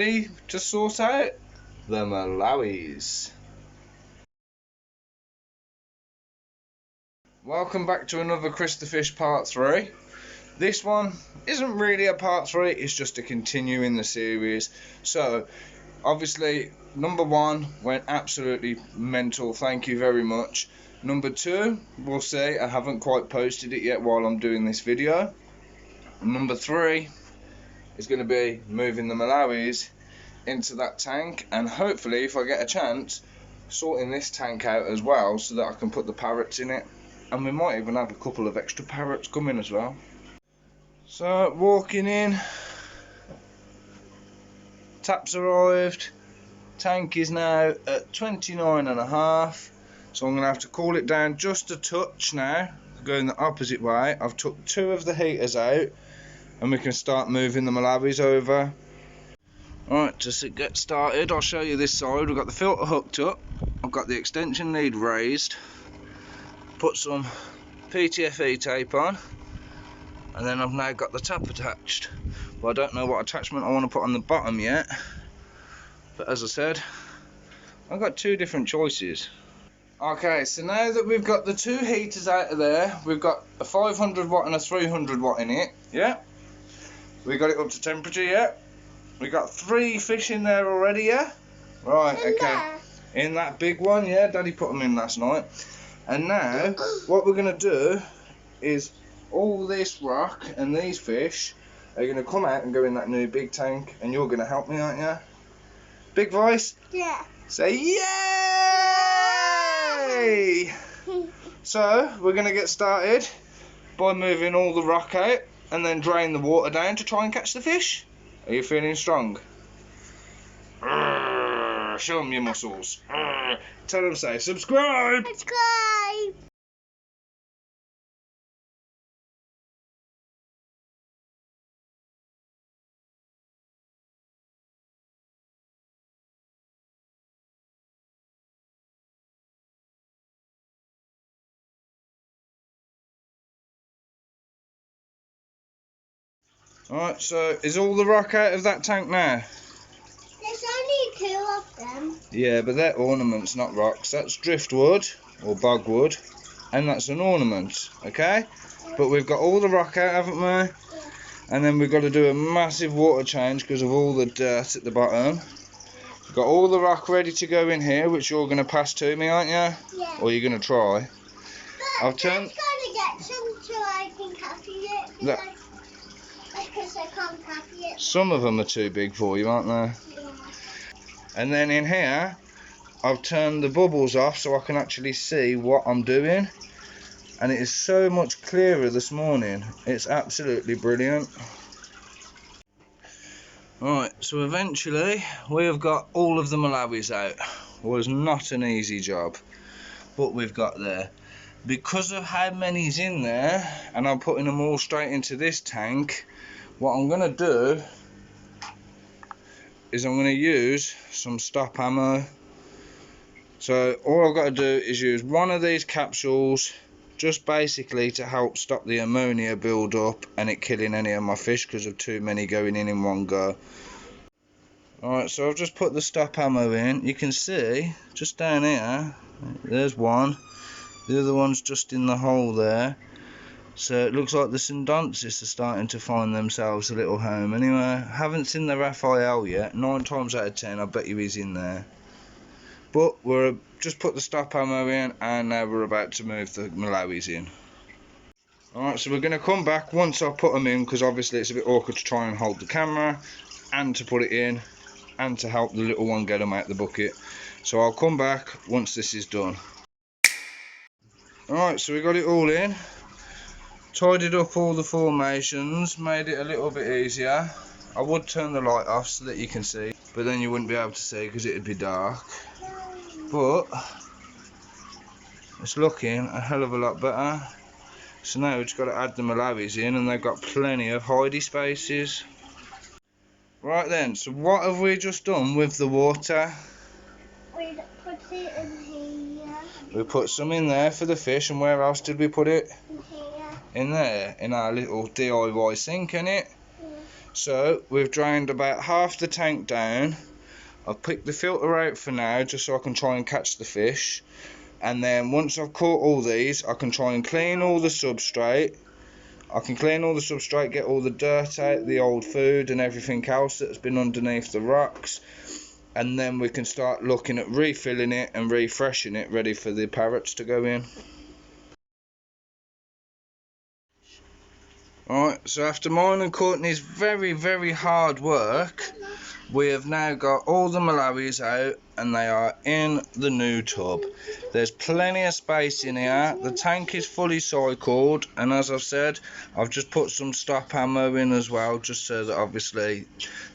ready to sort out the Malawis. Welcome back to another Chris the Fish part 3. This one isn't really a part 3, it's just a continue in the series. So obviously number 1 went absolutely mental, thank you very much. Number 2, we'll see, I haven't quite posted it yet while I'm doing this video. And number 3 is going to be moving the Malawis into that tank, and hopefully if I get a chance, sorting this tank out as well so that I can put the parrots in it. And we might even have a couple of extra parrots coming as well. So walking in, taps arrived, tank is now at 29.5, so I'm going to have to cool it down just a touch now, going the opposite way. I've took 2 of the heaters out and we can start moving the Malawis over. Alright, to get started I'll show you this side. We've got the filter hooked up, I've got the extension lead raised, put some PTFE tape on, and then I've now got the tap attached. Well, I don't know what attachment I want to put on the bottom yet, but as I said, I've got 2 different choices. Okay, so now that we've got the 2 heaters out of there, we've got a 500 watt and a 300 watt in it, yeah? We got it up to temperature, yeah? We got 3 fish in there already, yeah? Right, okay. In that big one, yeah, Daddy put them in last night. And now, what we're going to do is all this rock and these fish are going to come out and go in that new big tank, and you're going to help me, aren't you? Big voice? Yeah. Say yay! So, we're going to get started by moving all the rock out and then drain the water down to try and catch the fish. Are you feeling strong? Show them your muscles. Tell them to say subscribe! Subscribe! Alright, so is all the rock out of that tank now? There's only 2 of them. Yeah, but they're ornaments, not rocks. That's driftwood or bogwood, and that's an ornament, okay? But we've got all the rock out, haven't we? Yeah. And then we've got to do a massive water change because of all the dirt at the bottom. We've got all the rock ready to go in here, which you're going to pass to me, aren't you? Yeah. Or you're going to try? But I've turned. I'm going to get some so I can copy it. Look. Because I can't copy it. Some of them are too big for you, aren't they? Yeah. And then in here, I've turned the bubbles off so I can actually see what I'm doing. And it is so much clearer this morning. It's absolutely brilliant. Right, so eventually we have got all of the Malawis out. It was not an easy job, but we've got there. Because of how many's in there, and I'm putting them all straight into this tank, what I'm going to do is I'm going to use some stop ammo. So all I've got to do is use one of these capsules, just basically to help stop the ammonia build up and it killing any of my fish because of too many going in one go. Alright, so I've just put the stop ammo in. You can see just down here, there's one, the other one's just in the hole there. So it looks like the Sundonsis are starting to find themselves a little home. Anyway, I haven't seen the Raphael yet. 9 times out of 10 I bet you he's in there. But we're just put the stop ammo in, and now we're about to move the Malawis in. Alright, so we're going to come back once I put them in, because obviously it's a bit awkward to try and hold the camera and to put it in and to help the little one get them out the bucket. So I'll come back once this is done. Alright, so we got it all in. Tidied up all the formations, made it a little bit easier. I would turn the light off so that you can see, but then you wouldn't be able to see because it'd be dark. But it's looking a hell of a lot better. So now we've just got to add the Malawis in, and they've got plenty of hidey spaces. Right then, so what have we just done with the water? We put it in here. We put some in there for the fish, and where else did we put it? In here. In there, in our little DIY sink, innit? Yeah. So we've drained about half the tank down. I've picked the filter out for now just so I can try and catch the fish, and then once I've caught all these I can try and clean all the substrate. Get all the dirt out, the old food and everything else that's been underneath the rocks, and then we can start looking at refilling it and refreshing it, ready for the parrots to go in. Alright, so after mine and Courtney's very hard work, we have now got all the Malawis out and they are in the new tub. There's plenty of space in here. The tank is fully cycled, and as I've said, I've just put some stop ammo in as well, just so that obviously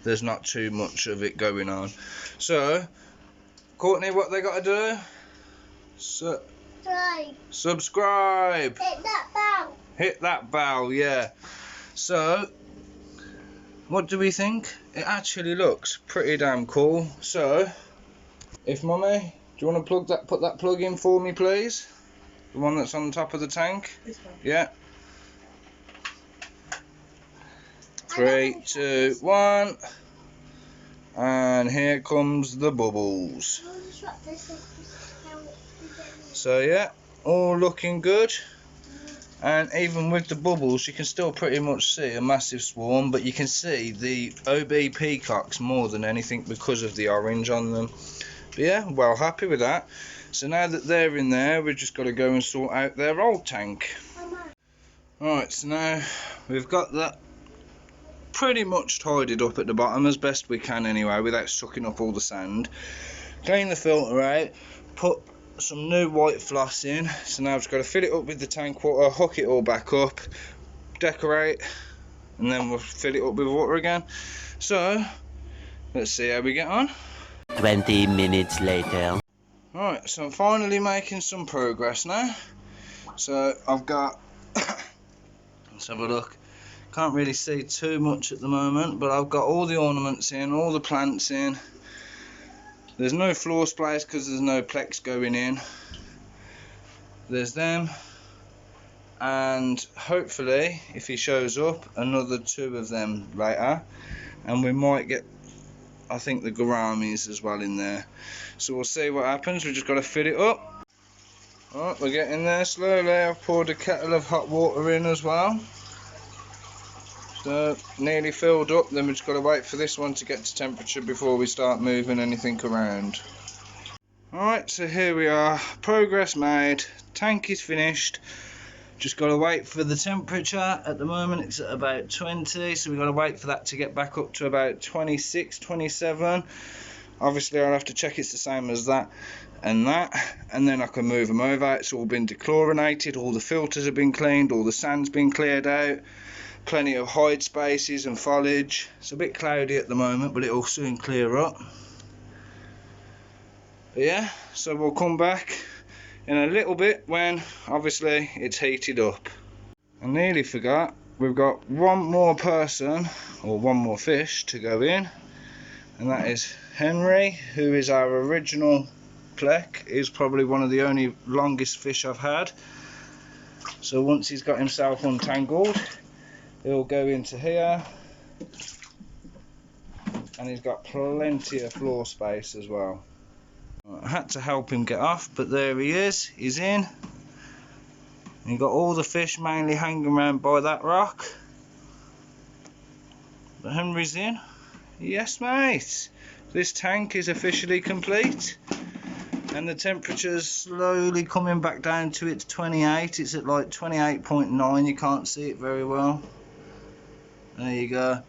there's not too much of it going on. So, Courtney, what they got to do? Subscribe. Hit that bell. Hit that bell, yeah. So, what do we think? It actually looks pretty damn cool. So, if Mummy, do you want to put that plug in for me, please? The one that's on the top of the tank? This one. Yeah. 3, 2, 1. And here comes the bubbles. So yeah, all looking good. And even with the bubbles you can still pretty much see a massive swarm, but you can see the OB peacocks more than anything because of the orange on them. But yeah, well happy with that. So now that they're in there, we've just got to go and sort out their old tank. Alright, so now we've got that pretty much tidied up at the bottom as best we can anyway, without sucking up all the sand. Clean the filter out, put some new white floss in. So now I've just got to fill it up with the tank water, hook it all back up, decorate, and then we'll fill it up with water again. So let's see how we get on. 20 minutes later. Right, so I'm finally making some progress now. So I've got let's have a look. Can't really see too much at the moment, but I've got all the ornaments in, all the plants in. There's no floor splays because there's no plex going in. There's them, and hopefully if he shows up, another 2 of them later, and we might get, I think, the gouramis as well in there. So we'll see what happens. We've just got to fill it up. Alright, we're getting there slowly. I've poured a kettle of hot water in as well. So nearly filled up, then we've just got to wait for this one to get to temperature before we start moving anything around. Alright, so here we are, progress made, tank is finished, just got to wait for the temperature. At the moment it's at about 20, so we've got to wait for that to get back up to about 26, 27. Obviously I'll have to check it's the same as that, and then I can move them over. It's all been dechlorinated, all the filters have been cleaned, all the sand's been cleared out. Plenty of hide spaces and foliage. It's a bit cloudy at the moment, but it'll soon clear up. But yeah, so we'll come back in a little bit when obviously it's heated up. I nearly forgot, we've got one more person or one more fish to go in, and that is Henry, who is our original plec. He's probably one of the only longest fish I've had. So once he's got himself untangled, he'll go into here, and he's got plenty of floor space as well. I had to help him get off, but there he is, he's in. You've got all the fish mainly hanging around by that rock. But Henry's in. Yes mate, this tank is officially complete. And the temperature's slowly coming back down to its 28. It's at like 28.9, you can't see it very well. There you go.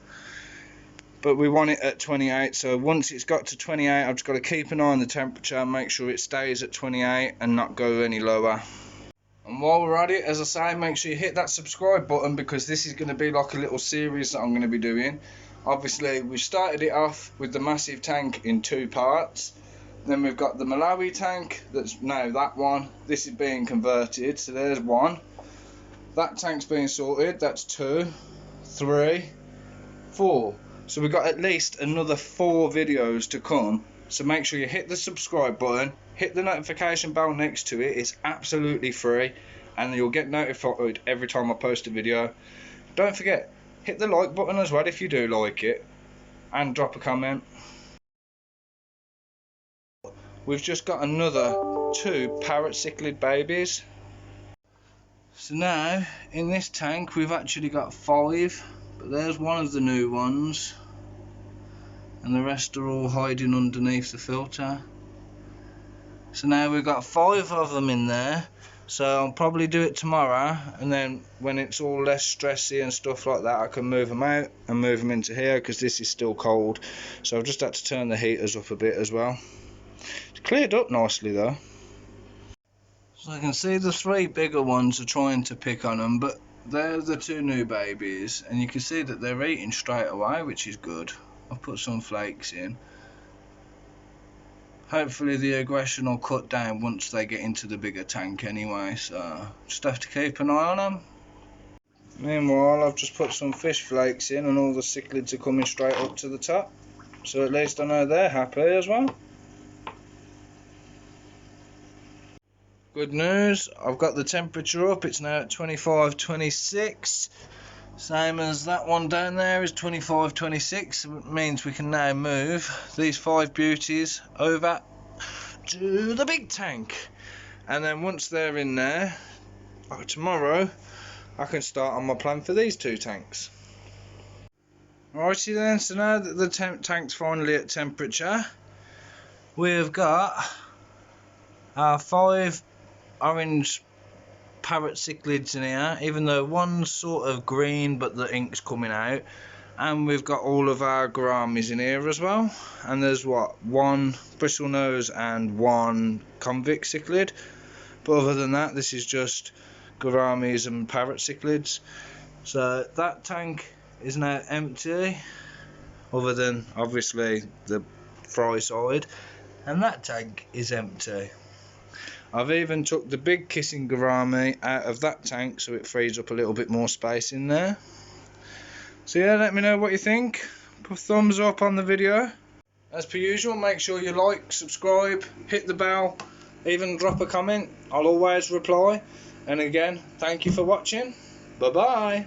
But we want it at 28, so once it's got to 28, I've just got to keep an eye on the temperature and make sure it stays at 28 and not go any lower. And while we're at it, as I say, make sure you hit that subscribe button, because this is going to be like a little series that I'm going to be doing. Obviously, we started it off with the massive tank in 2 parts. Then we've got the Malawi tank, that's now that one. This is being converted, so there's 1. That tank's being sorted, that's 2. 3, 4. So we've got at least another 4 videos to come. So make sure you hit the subscribe button, hit the notification bell next to it. It's absolutely free, and you'll get notified every time I post a video. Don't forget, hit the like button as well if you do like it, and drop a comment. We've just got another 2 parrot cichlid babies. So now in this tank we've actually got 5, but there's one of the new ones and the rest are all hiding underneath the filter. So now we've got 5 of them in there, so I'll probably do it tomorrow, and then when it's all less stressy and stuff like that I can move them out and move them into here, because this is still cold. So I've just had to turn the heaters up a bit as well. It's cleared up nicely though. So I can see the 3 bigger ones are trying to pick on them, but they're the 2 new babies, and you can see that they're eating straight away, which is good. I've put some flakes in. Hopefully the aggression will cut down once they get into the bigger tank anyway, so just have to keep an eye on them. Meanwhile I've just put some fish flakes in and all the cichlids are coming straight up to the top, so at least I know they're happy as well. Good news, I've got the temperature up, it's now at 25, 26. Same as that one down there is 25, 26. It means we can now move these 5 beauties over to the big tank. And then once they're in there, tomorrow I can start on my plan for these 2 tanks. Alrighty then, so now that the tank's finally at temperature, we've got our 5 orange parrot cichlids in here, even though one's sort of green but the ink's coming out, and we've got all of our gouramis in here as well, and there's 1 bristlenose and 1 convict cichlid, but other than that this is just gouramis and parrot cichlids. So that tank is now empty, other than obviously the fry side, and that tank is empty. I've even took the big kissing gourami out of that tank so it frees up a little bit more space in there. So yeah, let me know what you think. Put a thumbs up on the video. As per usual, make sure you like, subscribe, hit the bell, even drop a comment. I'll always reply. And again, thank you for watching. Bye bye.